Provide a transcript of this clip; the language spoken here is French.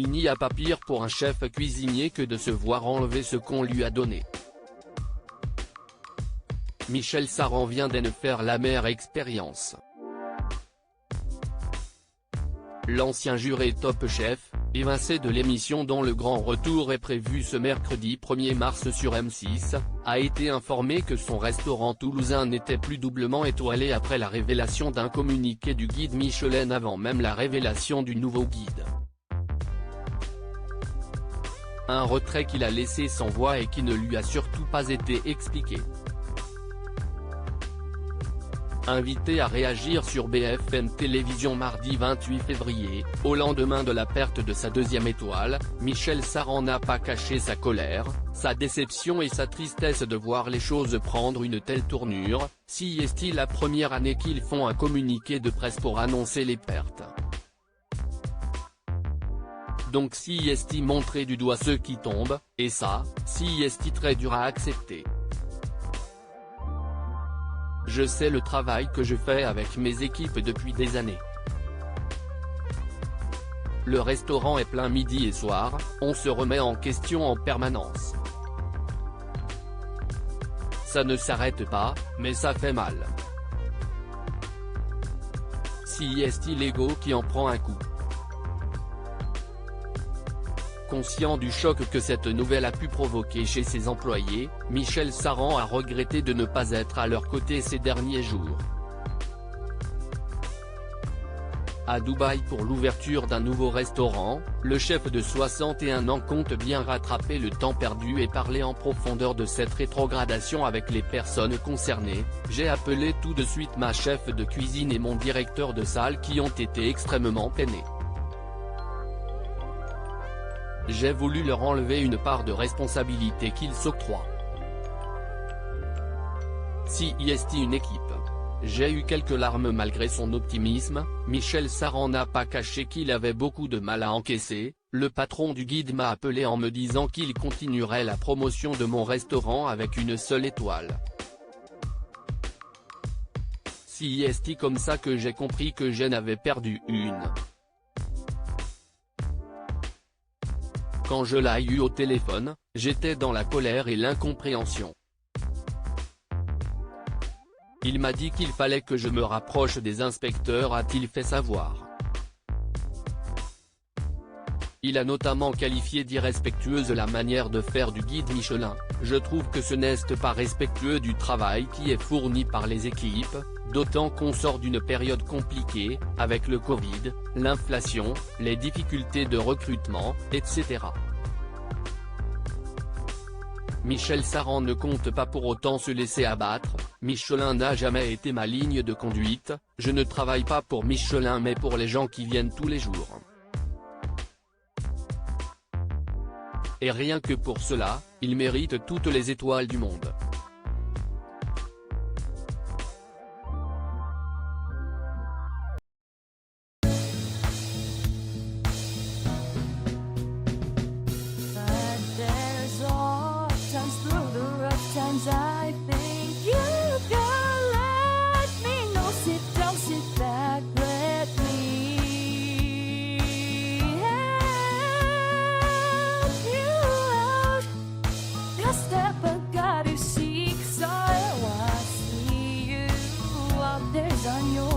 Il n'y a pas pire pour un chef cuisinier que de se voir enlever ce qu'on lui a donné. Michel Saran vient d'en faire l'amère expérience. L'ancien juré Top Chef, évincé de l'émission dont le grand retour est prévu ce mercredi 1er mars sur M6, a été informé que son restaurant toulousain n'était plus doublement étoilé après la révélation d'un communiqué du guide Michelin avant même la révélation du nouveau guide. Un retrait qu'il a laissé sans voix et qui ne lui a surtout pas été expliqué. Invité à réagir sur BFM Télévision mardi 28 février, au lendemain de la perte de sa deuxième étoile, Michel Saran n'a pas caché sa colère, sa déception et sa tristesse de voir les choses prendre une telle tournure, si est-il la première année qu'ils font un communiqué de presse pour annoncer les pertes. Donc si est-il montrer du doigt ceux qui tombent, et ça, si est-il très dur à accepter. Je sais le travail que je fais avec mes équipes depuis des années. Le restaurant est plein midi et soir, on se remet en question en permanence. Ça ne s'arrête pas, mais ça fait mal. Si est-il l'ego qui en prend un coup. Conscient du choc que cette nouvelle a pu provoquer chez ses employés, Michel Saran a regretté de ne pas être à leur côté ces derniers jours. À Dubaï pour l'ouverture d'un nouveau restaurant, le chef de 61 ans compte bien rattraper le temps perdu et parler en profondeur de cette rétrogradation avec les personnes concernées. J'ai appelé tout de suite ma chef de cuisine et mon directeur de salle qui ont été extrêmement peinés. J'ai voulu leur enlever une part de responsabilité qu'ils s'octroient. Si est une équipe. J'ai eu quelques larmes malgré son optimisme. Michel Saran n'a pas caché qu'il avait beaucoup de mal à encaisser. Le patron du guide m'a appelé en me disant qu'il continuerait la promotion de mon restaurant avec une seule étoile. Si est comme ça que j'ai compris que je n'avais perdu une. Quand je l'ai eu au téléphone, j'étais dans la colère et l'incompréhension. Il m'a dit qu'il fallait que je me rapproche des inspecteurs, a-t-il fait savoir. Il a notamment qualifié d'irrespectueuse la manière de faire du guide Michelin. Je trouve que ce n'est pas respectueux du travail qui est fourni par les équipes, d'autant qu'on sort d'une période compliquée, avec le Covid, l'inflation, les difficultés de recrutement, etc. Michel Saran ne compte pas pour autant se laisser abattre. Michelin n'a jamais été ma ligne de conduite, je ne travaille pas pour Michelin mais pour les gens qui viennent tous les jours. Et rien que pour cela, il mérite toutes les étoiles du monde. I think you can let me know. Sit down, sit back, let me help you out. Just step back, got to seek, so I see you out there's on your